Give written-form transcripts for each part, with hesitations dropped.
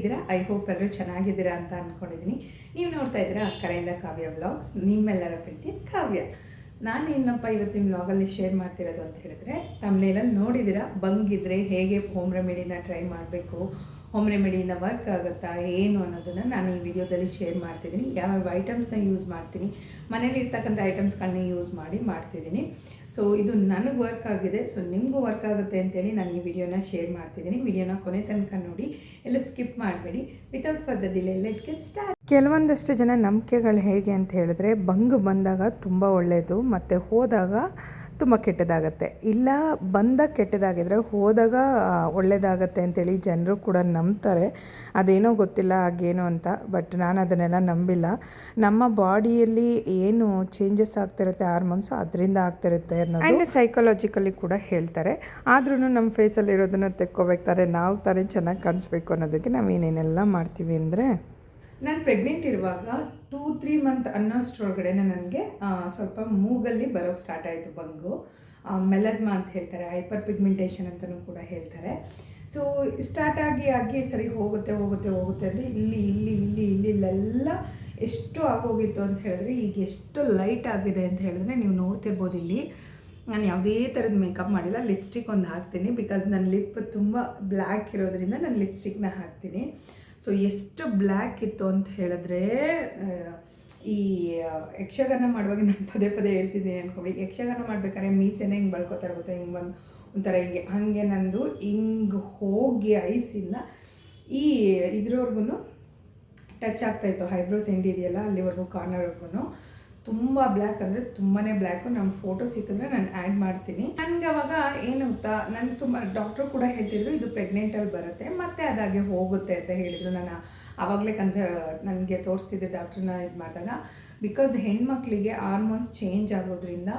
ಹೇಗಿದ್ದೀರಾ? I hope ಎಲ್ಲರೂ ಚೆನ್ನಾಗಿದ್ದೀರಾ ಅಂತ ಅಂದ್ಕೊಂಡಿದ್ದೀನಿ. ನೀವು ನೋಡ್ತಾ ಇದ್ದೀರಾ ಕರೆಯಿಂದ ಕಾವ್ಯ ವ್ಲಾಗ್ಸ್, ನಿಮ್ಮೆಲ್ಲರ ಪ್ರೀತಿ ಕಾವ್ಯ. ನಾನು ಏನಪ್ಪ ಇವತ್ತಿನ ವ್ಲಾಗಲ್ಲಿ ಶೇರ್ ಮಾಡ್ತಿರೋದು ಅಂತ ಹೇಳಿದ್ರೆ, ತಮ್ಮನೇಲಲ್ಲಿ ನೋಡಿದ್ದೀರಾ ಬಂಗಿದ್ರೆ ಹೇಗೆ ಹೋಮ್ ರೆಮಿಡಿನ ಟ್ರೈ ಮಾಡಬೇಕು, ಹೋಮ್ ರೆಮಿಡಿಯಿಂದ ವರ್ಕ್ ಆಗುತ್ತಾ ಏನು ಅನ್ನೋದನ್ನು ನಾನು ಈ ವಿಡಿಯೋದಲ್ಲಿ ಶೇರ್ ಮಾಡ್ತಿದ್ದೀನಿ. ಯಾವ್ಯಾವ ಐಟಮ್ಸ್ನ ಯೂಸ್ ಮಾಡ್ತೀನಿ, ಮನೇಲಿರ್ತಕ್ಕಂಥ ಐಟಮ್ಸ್ಗಳನ್ನ ಯೂಸ್ ಮಾಡ್ತಿದ್ದೀನಿ. ಸೊ ಇದು ನನಗೆ ವರ್ಕ್ ಆಗಿದೆ, ಸೊ ನಿಮಗೂ ವರ್ಕ್ ಆಗುತ್ತೆ ಅಂತೇಳಿ ನಾನು ಈ ವಿಡಿಯೋನ ಶೇರ್ ಮಾಡ್ತಿದ್ದೀನಿ. ವಿಡಿಯೋನ ಕೊನೆ ತನಕ ನೋಡಿ, ಎಲ್ಲ ಸ್ಕಿಪ್ ಮಾಡಬೇಡಿ. Without further delay let get start. ಕೆಲವೊಂದಷ್ಟು ಜನ ನಂಬಿಕೆಗಳು ಹೇಗೆ ಅಂತ ಹೇಳಿದ್ರೆ, ಬಂಗ್ ಬಂದಾಗ ತುಂಬ ಒಳ್ಳೆಯದು ಮತ್ತು ಹೋದಾಗ ತುಂಬ ಕೆಟ್ಟದಾಗತ್ತೆ, ಇಲ್ಲ ಬಂದಾಗ ಕೆಟ್ಟದಾಗಿದ್ದರೆ ಹೋದಾಗ ಒಳ್ಳೆಯದಾಗತ್ತೆ ಅಂತೇಳಿ ಜನರು ಕೂಡ ನಂಬ್ತಾರೆ. ಅದೇನೋ ಗೊತ್ತಿಲ್ಲ ಹಾಗೇನೋ ಅಂತ, ಬಟ್ ನಾನು ಅದನ್ನೆಲ್ಲ ನಂಬಿಲ್ಲ. ನಮ್ಮ ಬಾಡಿಯಲ್ಲಿ ಏನು ಚೇಂಜಸ್ ಆಗ್ತಿರುತ್ತೆ ಹಾರ್ಮೋನ್ಸು ಅದರಿಂದ ಆಗ್ತಿರುತ್ತೆ ಅನ್ನೋದು, ಆ್ಯಂಡ್ ಸೈಕಾಲಜಿಕಲಿ ಕೂಡ ಹೇಳ್ತಾರೆ. ಆದ್ರೂ ನಮ್ಮ ಫೇಸಲ್ಲಿರೋದನ್ನು ತೆಕ್ಕೋಬೇಕಾದ್ರೆ ನಾವು ತಾನೇ ಚೆನ್ನಾಗಿ ಕಾಣಿಸ್ಬೇಕು ಅನ್ನೋದಕ್ಕೆ ನಾವು ಏನೇನೆಲ್ಲ ಮಾಡ್ತೀವಿ ಅಂದರೆ, ನಾನು ಪ್ರೆಗ್ನೆಂಟ್ ಇರುವಾಗ 2-3 ಮಂತ್ ಅನ್ನೋಷ್ಟರೊಳಗಡೆ ನನಗೆ ಸ್ವಲ್ಪ ಮೂಗಲ್ಲಿ ಬರೋಕ್ಕೆ ಸ್ಟಾರ್ಟ್ ಆಯಿತು ಬಂಗು. ಮೆಲಸ್ಮಾ ಅಂತ ಹೇಳ್ತಾರೆ, ಹೈಪರ್ ಪಿಗ್ಮೆಂಟೇಷನ್ ಅಂತಲೂ ಕೂಡ ಹೇಳ್ತಾರೆ. ಸೊ ಸ್ಟಾರ್ಟ್ ಆಗಿ ಸರಿ ಹೋಗುತ್ತೆ ಅಂದರೆ ಇಲ್ಲೆಲ್ಲ ಎಷ್ಟು ಆಗೋಗಿತ್ತು ಅಂತ ಹೇಳಿದ್ರೆ, ಈಗ ಎಷ್ಟು ಲೈಟ್ ಆಗಿದೆ ಅಂತ ಹೇಳಿದ್ರೆ ನೀವು ನೋಡ್ತಿರ್ಬೋದು. ಇಲ್ಲಿ ನಾನು ಯಾವುದೇ ಥರದ ಮೇಕಪ್ ಮಾಡಿಲ್ಲ, ಲಿಪ್ಸ್ಟಿಕ್ ಒಂದು ಹಾಕ್ತೀನಿ, ಬಿಕಾಸ್ ನನ್ನ ಲಿಪ್ ತುಂಬ ಬ್ಲ್ಯಾಕ್ ಇರೋದ್ರಿಂದ ನಾನು ಲಿಪ್ಸ್ಟಿಕ್ನ ಹಾಕ್ತೀನಿ. ಸೊ ಎಷ್ಟು ಬ್ಲ್ಯಾಕ್ ಇತ್ತು ಅಂತ ಹೇಳಿದ್ರೆ, ಈ ಯಕ್ಷಗಾನ ಮಾಡುವಾಗ ನಾನು ಪದೇ ಹೇಳ್ತಿದ್ದೀನಿ ಅಂದ್ಕೊಂಡು, ಯಕ್ಷಗಾನ ಮಾಡ್ಬೇಕಾದ್ರೆ ಮೀಸೆನೇ ಹಿಂಗೆ ಬಳ್ಕೋತಾರೆ ಗೊತ್ತಾ, ಹಿಂಗೆ ಬಂದು ಒಂಥರ ಹಾಗೆ ನಂದು ಹಿಂಗೆ ಹೋಗಿ ಐಸಿಂದ ಈ ಇದ್ರವರೆಗೂ ಟಚ್ ಆಗ್ತಾಯಿತ್ತು. ಐಬ್ರೋಸ್ ಎಂಡ್ ಇದೆಯಲ್ಲ ಅಲ್ಲಿವರೆಗೂ, ಕಾರ್ನರ್ವರೆಗೂ ತುಂಬ ಬ್ಲ್ಯಾಕ್ ಅಂದರೆ ತುಂಬಾ ಬ್ಲ್ಯಾಕು. ನಮ್ಮ ಫೋಟೋ ಸಿಕ್ಕಿದ್ರೆ ನಾನು ಆ್ಯಡ್ ಮಾಡ್ತೀನಿ. ನನಗೆ ಅವಾಗ ಏನು ಗೊತ್ತಾ, ನಾನು ತುಂಬ ಡಾಕ್ಟ್ರು ಕೂಡ ಹೇಳ್ತಿದ್ರು ಇದು ಪ್ರೆಗ್ನೆಂಟಲ್ಲಿ ಬರುತ್ತೆ ಮತ್ತು ಅದಾಗೆ ಹೋಗುತ್ತೆ ಅಂತ ಹೇಳಿದರು. ನಾನು ಆವಾಗಲೇ ನನಗೆ ತೋರಿಸ್ತಿದ್ದೆ ಡಾಕ್ಟ್ರನ್ನ ಇದು ಮಾಡಿದಾಗ, ಬಿಕಾಸ್ ಹೆಣ್ಮಕ್ಳಿಗೆ ಹಾರ್ಮೋನ್ಸ್ ಚೇಂಜ್ ಆಗೋದ್ರಿಂದ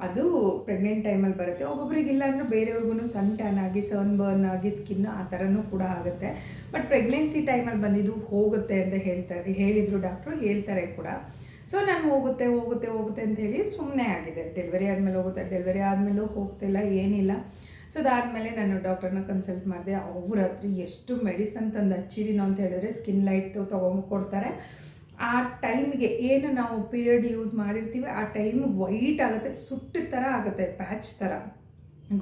ಅದು ಪ್ರೆಗ್ನೆಂಟ್ ಟೈಮಲ್ಲಿ ಬರುತ್ತೆ. ಒಬ್ಬೊಬ್ರಿಗಿಲ್ಲ ಅಂದರೆ ಬೇರೆಯವ್ರಿಗೂ ಸನ್ ಟ್ಯಾನ್ ಆಗಿ, ಸನ್ ಬರ್ನ್ ಆಗಿ, ಸ್ಕಿನ್ ಆ ಥರನೂ ಕೂಡ ಆಗುತ್ತೆ. ಬಟ್ ಪ್ರೆಗ್ನೆನ್ಸಿ ಟೈಮಲ್ಲಿ ಬಂದಿದ್ದು ಹೋಗುತ್ತೆ ಅಂತ ಹೇಳಿದರು ಡಾಕ್ಟ್ರು, ಹೇಳ್ತಾರೆ ಕೂಡ. ಸೊ ನಾನು ಹೋಗುತ್ತೆ ಅಂತ ಹೇಳಿ ಸುಮ್ಮನೆ ಆಗಿದೆ. ಡೆಲಿವರಿ ಆದಮೇಲೆ ಹೋಗುತ್ತೆ, ಡೆಲಿವರಿ ಆದಮೇಲೂ ಹೋಗ್ತಿಲ್ಲ, ಏನಿಲ್ಲ. ಸೊ ಅದಾದಮೇಲೆ ನಾನು ಡಾಕ್ಟರ್ನ ಕನ್ಸಲ್ಟ್ ಮಾಡಿದೆ. ಅವ್ರ ಹತ್ರ ಎಷ್ಟು ಮೆಡಿಸನ್ ತಂದು ಹಚ್ಚಿದ್ದೀನೋ ಅಂತ ಹೇಳಿದ್ರೆ, ಸ್ಕಿನ್ ಲೈಟ್ ಕೊಡ್ತಾರೆ. ಆ ಟೈಮ್ಗೆ ಏನು ನಾವು ಪೀರಿಯಡ್ ಯೂಸ್ ಮಾಡಿರ್ತೀವಿ ಆ ಟೈಮ್ ವೈಟ್ ಆಗುತ್ತೆ, ಸುಟ್ಟು ಥರ ಆಗುತ್ತೆ, ಪ್ಯಾಚ್ ಥರ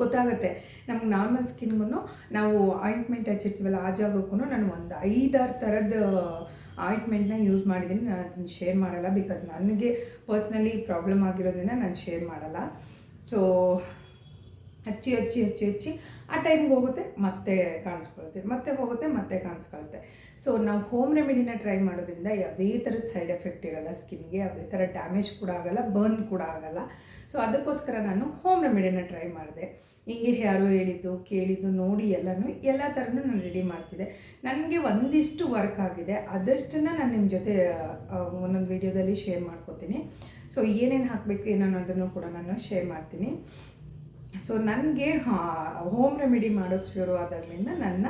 ಗೊತ್ತಾಗುತ್ತೆ. ನಮ್ಗೆ ನಾರ್ಮಲ್ ಸ್ಕಿನ್ಗೂ ನಾವು ಆಯಿಂಟ್ಮೆಂಟ್ ಹಚ್ಚಿರ್ತೀವಲ್ಲ ಆ ಜಾಗಕ್ಕೂ ನಾನು ಒಂದು 5-6 ಥರದ ಆಯಿಂಟ್ಮೆಂಟ್ನ ಯೂಸ್ ಮಾಡಿದ್ದೀನಿ. ನಾನು ಅದನ್ನು ಶೇರ್ ಮಾಡಲ್ಲ, ಬಿಕಾಸ್ ನನಗೆ ಪರ್ಸ್ನಲಿ ಪ್ರಾಬ್ಲಮ್ ಆಗಿರೋದ್ರಿಂದ ನಾನು ಶೇರ್ ಮಾಡಲ್ಲ. ಸೊ ಹಚ್ಚಿ ಆ ಟೈಮ್ಗೆ ಹೋಗುತ್ತೆ, ಮತ್ತೆ ಕಾಣಿಸ್ಕೊಳುತ್ತೆ, ಮತ್ತೆ ಹೋಗುತ್ತೆ, ಮತ್ತೆ ಕಾಣಿಸ್ಕೊಳುತ್ತೆ. ಸೊ ನಾವು ಹೋಮ್ ರೆಮಿಡಿನ ಟ್ರೈ ಮಾಡೋದ್ರಿಂದ ಯಾವುದೇ ಥರದ ಸೈಡ್ ಎಫೆಕ್ಟ್ ಇರೋಲ್ಲ ಸ್ಕಿನ್ಗೆ, ಯಾವುದೇ ಥರ ಡ್ಯಾಮೇಜ್ ಕೂಡ ಆಗೋಲ್ಲ, ಬರ್ನ್ ಕೂಡ ಆಗೋಲ್ಲ. ಸೊ ಅದಕ್ಕೋಸ್ಕರ ನಾನು ಹೋಮ್ ರೆಮಿಡಿನ ಟ್ರೈ ಮಾಡಿದೆ. ಹೀಗೆ ಯಾರೋ ಕೇಳಿದ್ದು ನೋಡಿ ಎಲ್ಲ ಥರನೂ ನಾನು ರೆಡಿ ಮಾಡ್ತಿದ್ದೆ. ನನಗೆ ಒಂದಿಷ್ಟು ವರ್ಕ್ ಆಗಿದೆ, ಅದಷ್ಟನ್ನು ನಾನು ನಿಮ್ಮ ಜೊತೆ ಒಂದೊಂದು ವೀಡಿಯೋದಲ್ಲಿ ಶೇರ್ ಮಾಡ್ಕೋತೀನಿ. ಸೊ ಏನೇನು ಹಾಕಬೇಕು ಏನೋ ಅನ್ನೋದನ್ನು ಕೂಡ ನಾನು ಶೇರ್ ಮಾಡ್ತೀನಿ. ಸೊ ನನಗೆ ಹೋಮ್ ರೆಮಿಡಿ ಮಾಡೋಕ್ಕೆ ಶುರು ಆದಾಗಲಿಂದ ನನ್ನ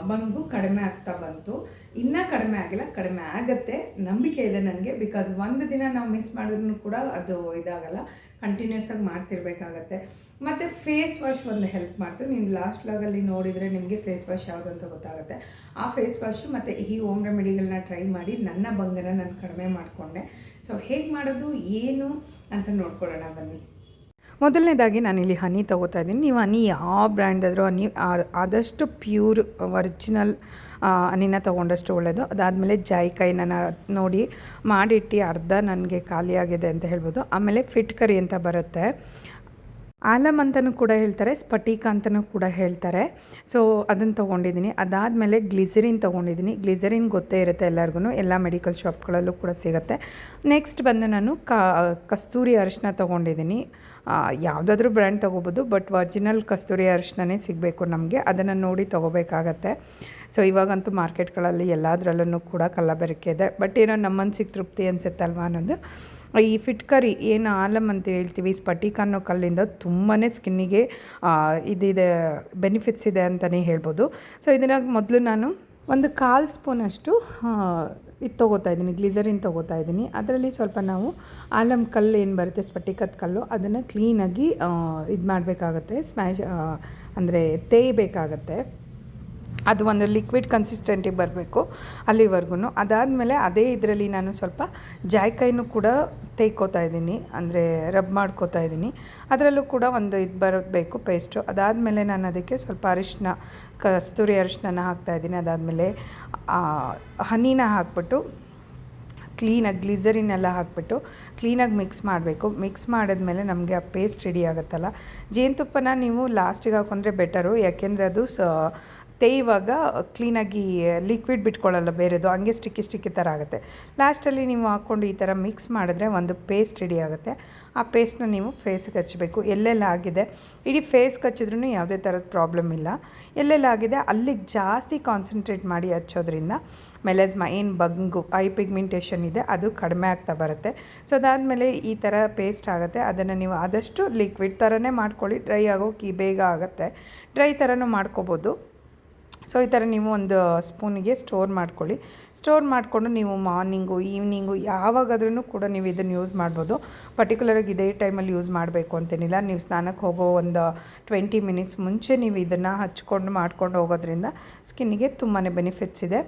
ಬಂಗು ಕಡಿಮೆ ಆಗ್ತಾ ಬಂತು. ಇನ್ನೂ ಕಡಿಮೆ ಆಗಿಲ್ಲ, ಕಡಿಮೆ ಆಗುತ್ತೆ, ನಂಬಿಕೆ ಇದೆ ನನಗೆ. ಬಿಕಾಸ್ ಒಂದು ದಿನ ನಾವು ಮಿಸ್ ಮಾಡಿದ್ರೂ ಕೂಡ ಅದು ಇದಾಗಲ್ಲ, ಕಂಟಿನ್ಯೂಸ್ ಆಗಿ ಮಾಡ್ತಿರ್ಬೇಕಾಗತ್ತೆ. ಮತ್ತು ಫೇಸ್ ವಾಶ್ ಒಂದು ಹೆಲ್ಪ್ ಮಾಡ್ತು. ನೀವು ಲಾಸ್ಟ್ ವ್ಲಾಗಲ್ಲಿ ನೋಡಿದರೆ ನಿಮಗೆ ಫೇಸ್ ವಾಶ್ ಯಾವುದು ಅಂತ ಗೊತ್ತಾಗುತ್ತೆ. ಆ ಫೇಸ್ ವಾಶು ಮತ್ತು ಈ ಹೋಮ್ ರೆಮಿಡಿಗಳನ್ನ ಟ್ರೈ ಮಾಡಿ ನನ್ನ ಬಂಗನ ನಾನು ಕಡಿಮೆ ಮಾಡಿಕೊಂಡೆ. ಸೊ ಹೇಗೆ ಮಾಡೋದು ಏನು ಅಂತ ನೋಡ್ಕೊಳ್ಳೋಣ ಬನ್ನಿ. ಮೊದಲನೇದಾಗಿ ನಾನಿಲ್ಲಿ ಹನಿ ತೊಗೋತಾ ಇದ್ದೀನಿ. ನೀವು ಹನಿ ಯಾವ ಬ್ರ್ಯಾಂಡ್ ಆದರೂ ಹನಿ ಆದಷ್ಟು ಪ್ಯೂರ್ ಒರಿಜಿನಲ್ ಹನಿನ ತೊಗೊಂಡಷ್ಟು ಒಳ್ಳೆಯದು. ಅದಾದಮೇಲೆ ಜಾಯಿಕಾಯಿನ ನೋಡಿ ಮಾಡಿಟ್ಟು ಅರ್ಧ ನನಗೆ ಖಾಲಿಯಾಗಿದೆ ಅಂತ ಹೇಳ್ಬೋದು. ಆಮೇಲೆ ಫಿಟ್ಕರಿ ಅಂತ ಬರುತ್ತೆ, ಆಲಮ್ ಅಂತಲೂ ಕೂಡ ಹೇಳ್ತಾರೆ, ಸ್ಫಟಿಕ ಅಂತಲೂ ಕೂಡ ಹೇಳ್ತಾರೆ. ಸೊ ಅದನ್ನು ತೊಗೊಂಡಿದ್ದೀನಿ. ಅದಾದಮೇಲೆ ಗ್ಲಿಸರಿನ್ ತೊಗೊಂಡಿದ್ದೀನಿ. ಗ್ಲಿಸರಿನ್ ಗೊತ್ತೇ ಇರುತ್ತೆ ಎಲ್ಲರಿಗೂ, ಎಲ್ಲ ಮೆಡಿಕಲ್ ಶಾಪ್ಗಳಲ್ಲೂ ಕೂಡ ಸಿಗುತ್ತೆ. ನೆಕ್ಸ್ಟ್ ಬಂದು ನಾನು ಕಸ್ತೂರಿ ಅರಿಶಿನ ತೊಗೊಂಡಿದ್ದೀನಿ. ಯಾವುದಾದ್ರೂ ಬ್ರ್ಯಾಂಡ್ ತೊಗೋಬೋದು, ಬಟ್ ಒರಿಜಿನಲ್ ಕಸ್ತೂರಿ ಅರಿಶಿನೇ ಸಿಗಬೇಕು ನಮಗೆ, ಅದನ್ನು ನೋಡಿ ತೊಗೋಬೇಕಾಗತ್ತೆ. ಸೊ ಇವಾಗಂತೂ ಮಾರ್ಕೆಟ್ಗಳಲ್ಲಿ ಎಲ್ಲದರಲ್ಲೂ ಕೂಡ ಕಲಬೆರಕೆ ಇದೆ, ಬಟ್ ಏನೋ ನಮ್ಮ ಮನಸ್ಸಿಗೆ ತೃಪ್ತಿ ಅನಿಸುತ್ತಲ್ವ ಅನ್ನೋದು. ಈ ಫಿಟ್ಕರಿ ಏನು ಆಲಮ್ ಅಂತ ಹೇಳ್ತೀವಿ, ಸ್ಫಟಿಕ ಅನ್ನೋ ಕಲ್ಲಿಂದ ತುಂಬಾ ಸ್ಕಿನ್ನಿಗೆ ಇದಿದೆ, ಬೆನಿಫಿಟ್ಸ್ ಇದೆ ಅಂತಲೇ ಹೇಳ್ಬೋದು. ಸೊ ಇದನ್ನು ಮೊದಲು ನಾನು ಒಂದು 1/4 ಸ್ಪೂನಷ್ಟು ಇದು ತೊಗೋತಾ ಇದ್ದೀನಿ, ಗ್ಲಿಸರಿನ್ ತೊಗೋತಾ ಇದ್ದೀನಿ. ಅದರಲ್ಲಿ ಸ್ವಲ್ಪ ನಾವು ಆಲಮ್ ಕಲ್ಲು ಏನು ಬರುತ್ತೆ, ಸ್ಫಟಿಕದ ಕಲ್ಲು, ಅದನ್ನು ಕ್ಲೀನಾಗಿ ಇದು ಮಾಡಬೇಕಾಗತ್ತೆ, ಸ್ಮ್ಯಾಶ್ ಅಂದರೆ ತೇಯಬೇಕಾಗತ್ತೆ. ಅದು ಒಂದು ಲಿಕ್ವಿಡ್ ಕನ್ಸಿಸ್ಟೆಂಟಿಗೆ ಬರಬೇಕು ಅಲ್ಲಿವರೆಗೂ. ಅದಾದಮೇಲೆ ಅದೇ ಇದರಲ್ಲಿ ನಾನು ಸ್ವಲ್ಪ ಜಾಯ್ಕಾಯಿನೂ ಕೂಡ ತೆಯ್ಕೋತಾ ಇದ್ದೀನಿ, ಅಂದರೆ ರಬ್ ಮಾಡ್ಕೋತಾ ಇದ್ದೀನಿ. ಅದರಲ್ಲೂ ಕೂಡ ಒಂದು ಇದು ಬರಬೇಕು ಪೇಸ್ಟು. ಅದಾದಮೇಲೆ ನಾನು ಅದಕ್ಕೆ ಸ್ವಲ್ಪ ಅರಿಶಿನ, ಕಸ್ತೂರಿ ಅರಿಶಿನ ಹಾಕ್ತಾಯಿದ್ದೀನಿ. ಅದಾದಮೇಲೆ ಹನಿನ ಹಾಕ್ಬಿಟ್ಟು ಕ್ಲೀನಾಗಿ ಗ್ಲಿಸರಿನೆಲ್ಲ ಹಾಕ್ಬಿಟ್ಟು ಕ್ಲೀನಾಗಿ ಮಿಕ್ಸ್ ಮಾಡಬೇಕು. ಮಿಕ್ಸ್ ಮಾಡಿದ್ಮೇಲೆ ನಮಗೆ ಆ ಪೇಸ್ಟ್ ರೆಡಿ ಆಗುತ್ತಲ್ಲ, ಜೇನುತುಪ್ಪನ ನೀವು ಲಾಸ್ಟಿಗೆ ಹಾಕೊಂಡ್ರೆ ಬೆಟರು, ಯಾಕೆಂದರೆ ಅದು ತೇಯುವಾಗ ಕ್ಲೀನಾಗಿ ಲಿಕ್ವಿಡ್ ಬಿಟ್ಕೊಳ್ಳಲ್ಲ ಬೇರೆದು, ಹಂಗೆ ಸ್ಟಿಕ್ಕಿ ಥರ ಆಗುತ್ತೆ. ಲಾಸ್ಟಲ್ಲಿ ನೀವು ಹಾಕ್ಕೊಂಡು ಈ ಥರ ಮಿಕ್ಸ್ ಮಾಡಿದ್ರೆ ಒಂದು ಪೇಸ್ಟ್ ರೆಡಿ ಆಗುತ್ತೆ. ಆ ಪೇಸ್ಟ್ನ ನೀವು ಫೇಸ್ಗೆ ಹಚ್ಚಬೇಕು. ಎಲ್ಲೆಲ್ಲ ಆಗಿದೆ, ಇಡೀ ಫೇಸ್ಗೆ ಹಚ್ಚಿದ್ರೂ ಯಾವುದೇ ಥರದ ಪ್ರಾಬ್ಲಮ್ ಇಲ್ಲ. ಎಲ್ಲೆಲ್ಲ ಆಗಿದೆ ಅಲ್ಲಿಗೆ ಜಾಸ್ತಿ ಕಾನ್ಸಂಟ್ರೇಟ್ ಮಾಡಿ ಹಚ್ಚೋದ್ರಿಂದ ಮೆಲಸ್ಮಾ ಏನು ಬಂಗು ಐ ಪಿಗ್ಮೆಂಟೇಷನ್ ಇದೆ ಅದು ಕಡಿಮೆ ಆಗ್ತಾ ಬರುತ್ತೆ. ಸೊ ಅದಾದಮೇಲೆ ಈ ಥರ ಪೇಸ್ಟ್ ಆಗುತ್ತೆ. ಅದನ್ನು ನೀವು ಆದಷ್ಟು ಲಿಕ್ವಿಡ್ ಥರನೇ ಮಾಡ್ಕೊಳ್ಳಿ, ಡ್ರೈ ಆಗೋಕೆ ಬೇಗ ಆಗುತ್ತೆ. ಡ್ರೈ ಥರನೂ ಮಾಡ್ಕೋಬೋದು. ಸೊ ಈ ಥರ ನೀವು ಒಂದು ಸ್ಪೂನಿಗೆ ಸ್ಟೋರ್ ಮಾಡ್ಕೊಳ್ಳಿ. ಸ್ಟೋರ್ ಮಾಡಿಕೊಂಡು ನೀವು ಮಾರ್ನಿಂಗು ಈವ್ನಿಂಗು ಯಾವಾಗಾದ್ರೂ ಕೂಡ ನೀವು ಇದನ್ನು ಯೂಸ್ ಮಾಡ್ಬೋದು. ಪರ್ಟಿಕ್ಯುಲರಾಗಿ ಇದೇ ಟೈಮಲ್ಲಿ ಯೂಸ್ ಮಾಡಬೇಕು ಅಂತೇನಿಲ್ಲ. ನೀವು ಸ್ನಾನಕ್ಕೆ ಹೋಗೋ ಒಂದು 20 ಮಿನಿಟ್ಸ್ ಮುಂಚೆ ನೀವು ಇದನ್ನು ಹಚ್ಕೊಂಡು ಮಾಡ್ಕೊಂಡು ಹೋಗೋದ್ರಿಂದ ಸ್ಕಿನ್ನಿಗೆ ತುಂಬಾ ಬೆನಿಫಿಟ್ಸ್ ಇದೆ.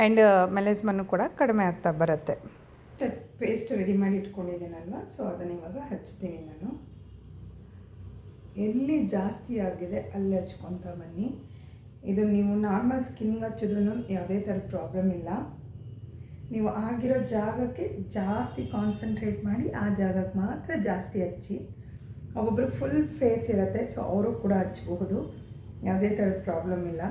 ಆ್ಯಂಡ್ ಮೆಲಸ್ಮನ್ನು ಕೂಡ ಕಡಿಮೆ ಆಗ್ತಾ ಬರುತ್ತೆ. ಪೇಸ್ಟ್ ರೆಡಿ ಮಾಡಿ ಇಟ್ಕೊಂಡಿದ್ದೀನಲ್ವ, ಸೊ ಅದನ್ನು ಇವಾಗ ಹಚ್ತೀನಿ ನಾನು. ಎಲ್ಲಿ ಜಾಸ್ತಿ ಆಗಿದೆ ಅಲ್ಲಿ ಹಚ್ಕೊತಾ ಬನ್ನಿ. ಇದು ನೀವು ನಾರ್ಮಲ್ ಸ್ಕಿನ್ಗೆ ಹಚ್ಚಿದ್ರೂ ಯಾವುದೇ ಥರದ ಪ್ರಾಬ್ಲಮ್ ಇಲ್ಲ. ನೀವು ಆಗಿರೋ ಜಾಗಕ್ಕೆ ಜಾಸ್ತಿ ಕಾನ್ಸಂಟ್ರೇಟ್ ಮಾಡಿ ಆ ಜಾಗಕ್ಕೆ ಮಾತ್ರ ಜಾಸ್ತಿ ಹಚ್ಚಿ. ಒಬ್ಬೊಬ್ರಿಗೆ ಫುಲ್ ಫೇಸ್ ಇರುತ್ತೆ, ಸೊ ಅವರು ಕೂಡ ಹಚ್ಚಬಹುದು, ಯಾವುದೇ ಥರದ ಪ್ರಾಬ್ಲಮ್ ಇಲ್ಲ.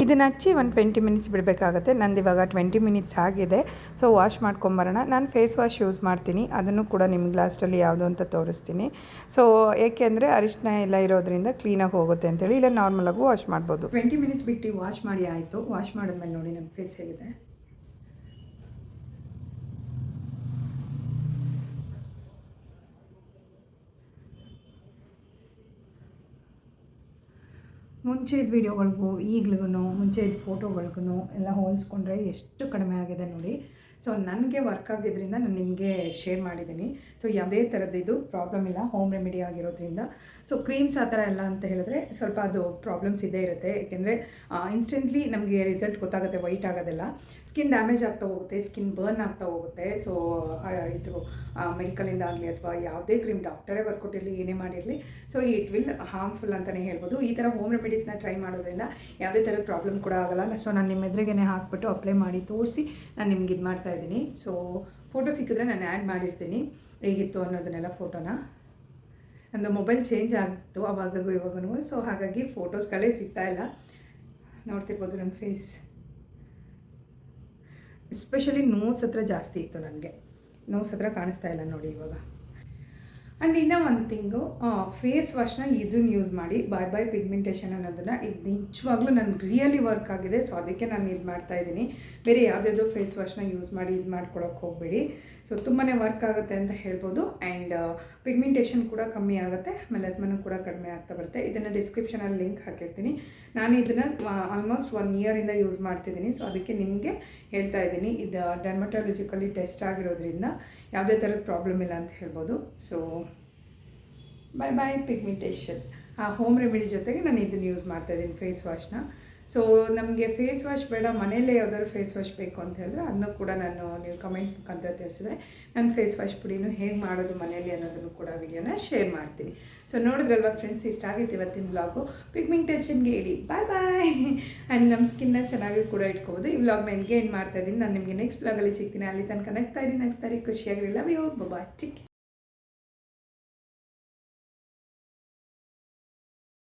ಇದನ್ನು ಹಚ್ಚಿ ಒಂದು 20 ಮಿನಿಟ್ಸ್ ಬಿಡಬೇಕಾಗತ್ತೆ. ನಂದು ಇವಾಗ 20 ಮಿನಿಟ್ಸ್ ಆಗಿದೆ. ಸೊ ವಾಶ್ ಮಾಡ್ಕೊಂಬರೋಣ. ನಾನು ಫೇಸ್ ವಾಶ್ ಯೂಸ್ ಮಾಡ್ತೀನಿ, ಅದನ್ನು ಕೂಡ ನಿಮ್ಗೆ ಲಾಸ್ಟಲ್ಲಿ ಯಾವುದು ಅಂತ ತೋರಿಸ್ತೀನಿ. ಸೊ ಏಕೆಂದರೆ ಅರಿಶಿನ ಎಲ್ಲ ಇರೋದ್ರಿಂದ ಕ್ಲೀನಾಗಿ ಹೋಗುತ್ತೆ ಅಂತೇಳಿ, ಇಲ್ಲ ನಾರ್ಮಲಾಗೂ ವಾಶ್ ಮಾಡ್ಬೋದು. 20 ಮಿನಿಟ್ಸ್ ಬಿಟ್ಟು ವಾಶ್ ಮಾಡಿ ಆಯಿತು. ವಾಶ್ ಮಾಡಿದ್ಮೇಲೆ ನೋಡಿ ನನ್ನ ಫೇಸ್ ಹೇಗಿದೆ. ಮುಂಚೆದ ವೀಡಿಯೋಗಳಿಗೂ ಈಗ್ಲಿಗೂ ಮುಂಚೆದ ಫೋಟೋಗಳಿಗೂ ಎಲ್ಲ ಹೋಲಿಸ್ಕೊಂಡ್ರೆ ಎಷ್ಟು ಕಡಿಮೆ ಆಗಿದೆ ನೋಡಿ. ಸೊ ನನಗೆ ವರ್ಕ್ ಆಗಿದ್ದರಿಂದ ನಾನು ನಿಮಗೆ ಶೇರ್ ಮಾಡಿದ್ದೀನಿ. ಸೊ ಯಾವುದೇ ಥರದ್ದು ಇದು ಪ್ರಾಬ್ಲಮ್ ಇಲ್ಲ, ಹೋಮ್ ರೆಮಿಡಿ ಆಗಿರೋದ್ರಿಂದ. ಸೊ ಕ್ರೀಮ್ಸ್ ಆ ಥರ ಎಲ್ಲ ಅಂತ ಹೇಳಿದ್ರೆ ಸ್ವಲ್ಪ ಅದು ಪ್ರಾಬ್ಲಮ್ಸ್ ಇದ್ದೇ ಇರುತ್ತೆ. ಏಕೆಂದರೆ ಇನ್ಸ್ಟೆಂಟ್ಲಿ ನಮಗೆ ರಿಸಲ್ಟ್ ಗೊತ್ತಾಗುತ್ತೆ, ವೈಟ್ ಆಗೋದೆಲ್ಲ. ಸ್ಕಿನ್ ಡ್ಯಾಮೇಜ್ ಆಗ್ತಾ ಹೋಗುತ್ತೆ, ಸ್ಕಿನ್ ಬರ್ನ್ ಆಗ್ತಾ ಹೋಗುತ್ತೆ. ಸೊ ಇದು ಮೆಡಿಕಲಿಂದ ಆಗಲಿ ಅಥವಾ ಯಾವುದೇ ಕ್ರೀಮ್ ಡಾಕ್ಟರೇ ಬರ್ಕೊಟ್ಟಿರಲಿ, ಏನೇ ಮಾಡಿರಲಿ, ಸೊ ಇಟ್ ವಿಲ್ ಹಾರ್ಮ್ಫುಲ್ ಅಂತಲೇ ಹೇಳ್ಬೋದು. ಈ ಥರ ಹೋಮ್ ರೆಮಿಡೀಸ್ನ ಟ್ರೈ ಮಾಡೋದ್ರಿಂದ ಯಾವುದೇ ಥರದ ಪ್ರಾಬ್ಲಮ್ ಕೂಡ ಆಗೋಲ್ಲ. ಸೊ ನಾನು ನಿಮ್ಮ ಎದುರಿಗೇ ಹಾಕ್ಬಿಟ್ಟು ಅಪ್ಲೈ ಮಾಡಿ ತೋರಿಸಿ ನಾನು ನಿಮ್ಗೆ ಇದು ಮಾಡ್ತಾ ಇದ್ದೀನಿ. ಸೊ ಫೋಟೋ ಸಿಕ್ಕಿದ್ರೆ ನಾನು ಆ್ಯಡ್ ಮಾಡಿರ್ತೀನಿ ಹೇಗಿತ್ತು ಅನ್ನೋದನ್ನೆಲ್ಲ ಫೋಟೋನ. ನಂದು ಮೊಬೈಲ್ ಚೇಂಜ್ ಆಗಿತ್ತು ಅವಾಗೂ ಇವಾಗೂ, ಸೊ ಹಾಗಾಗಿ ಫೋಟೋಸ್ಗಳೇ ಸಿಗ್ತಾ ಇಲ್ಲ. ನೋಡ್ತಿರ್ಬೋದು ನನ್ನ ಫೇಸ್, ಎಸ್ಪೆಷಲಿ ನೋಸ್ ಹತ್ರ ಜಾಸ್ತಿ ಇತ್ತು ನನಗೆ. ನೋಸ್ ಹತ್ರ ಕಾಣಿಸ್ತಾ ಇಲ್ಲ ನೋಡಿ ಇವಾಗ. ಆ್ಯಂಡ್ ಇನ್ನೂ ಒಂದು ಥಿಂಗು, ಫೇಸ್ ವಾಶ್ನ ಇದನ್ನು ಯೂಸ್ ಮಾಡಿ, ಬಾಯ್ ಬಾಯ್ ಪಿಗ್ಮೆಂಟೇಷನ್ ಅನ್ನೋದನ್ನು, ಇದು ನಿಜವಾಗ್ಲೂ ನನಗೆ ರಿಯಲಿ ವರ್ಕ್ ಆಗಿದೆ. ಸೊ ಅದಕ್ಕೆ ನಾನು ಇದು ಮಾಡ್ತಾಯಿದ್ದೀನಿ. ಬೇರೆ ಯಾವುದಾದ್ರು ಫೇಸ್ ವಾಶ್ನ ಯೂಸ್ ಮಾಡಿ ಇದು ಮಾಡ್ಕೊಳಕ್ಕೆ ಹೋಗಬೇಡಿ. ಸೊ ತುಂಬಾ ವರ್ಕ್ ಆಗುತ್ತೆ ಅಂತ ಹೇಳ್ಬೋದು. ಆ್ಯಂಡ್ ಪಿಗ್ಮೆಂಟೇಷನ್ ಕೂಡ ಕಮ್ಮಿ ಆಗುತ್ತೆ, ಮೆಲಸ್ಮನು ಕೂಡ ಕಡಿಮೆ ಆಗ್ತಾ ಬರುತ್ತೆ. ಇದನ್ನು ಡಿಸ್ಕ್ರಿಪ್ಷನಲ್ಲಿ ಲಿಂಕ್ ಹಾಕಿರ್ತೀನಿ. ನಾನು ಇದನ್ನು ಆಲ್ಮೋಸ್ಟ್ 1 ಇಯರಿಂದ ಯೂಸ್ ಮಾಡ್ತಿದ್ದೀನಿ. ಸೊ ಅದಕ್ಕೆ ನಿಮಗೆ ಹೇಳ್ತಾ ಇದ್ದೀನಿ, ಇದು ಡರ್ಮಟಾಲಜಿಕಲಿ ಟೆಸ್ಟ್ ಆಗಿರೋದ್ರಿಂದ ಯಾವುದೇ ಥರದ ಪ್ರಾಬ್ಲಮ್ ಇಲ್ಲ ಅಂತ ಹೇಳ್ಬೋದು. So bye bye pigmentation. ಆ ಹೋಮ್ ರೆಮಿಡಿ ಜೊತೆಗೆ ನಾನು ಇದನ್ನು ಯೂಸ್ ಮಾಡ್ತಾಯಿದ್ದೀನಿ ಫೇಸ್ ವಾಶ್ನ. ಸೊ ನಮಗೆ ಫೇಸ್ ವಾಶ್ ಬೇಡ, ಮನೆಯಲ್ಲೇ ಯಾವ್ದಾದ್ರು ಫೇಸ್ ವಾಶ್ ಬೇಕು ಅಂತ ಹೇಳಿದ್ರೆ ಅದನ್ನು ಕೂಡ ನೀವು ಕಮೆಂಟ್ ಮುಖಾಂತರ ತಿಳಿಸಿದ್ರೆ ನಾನು ಫೇಸ್ ವಾಶ್ ಪುಡಿನೂ ಹೇಗೆ ಮಾಡೋದು ಮನೆಯಲ್ಲಿ ಅನ್ನೋದನ್ನು ಕೂಡ ವಿಡಿಯೋನ ಶೇರ್ ಮಾಡ್ತೀನಿ. ಸೊ ನೋಡಿದ್ರಲ್ವ ಫ್ರೆಂಡ್ಸ್, ಇಷ್ಟ ಆಗಿತ್ತು ಇವತ್ತಿನ ವ್ಲಾಗು. ಪಿಗ್ಮೆಂಟೇಷನ್ಗೆ ಹೇಳಿ ಬಾಯ್ ಬಾಯ್. ಆ್ಯಂಡ್ ನಮ್ಮ ಸ್ಕಿನ್ನ ಚೆನ್ನಾಗಿ ಕೂಡ ಇಟ್ಕೋಬೋದು. ಈ ವ್ಲಾಗ್ನ ನನಗೆ ಏನು ಮಾಡ್ತಾಯಿದ್ದೀನಿ. ನಾನು ನಿಮಗೆ ನೆಕ್ಸ್ಟ್ ವ್ಲಾಗಲ್ಲಿ ಸಿಗ್ತೀನಿ. ಅಲ್ಲಿ ತನಕ ನಗ್ತಾ ಇರಿ, ಖುಷಿಯಾಗಿರಲಿಲ್ಲ. Love you, bye.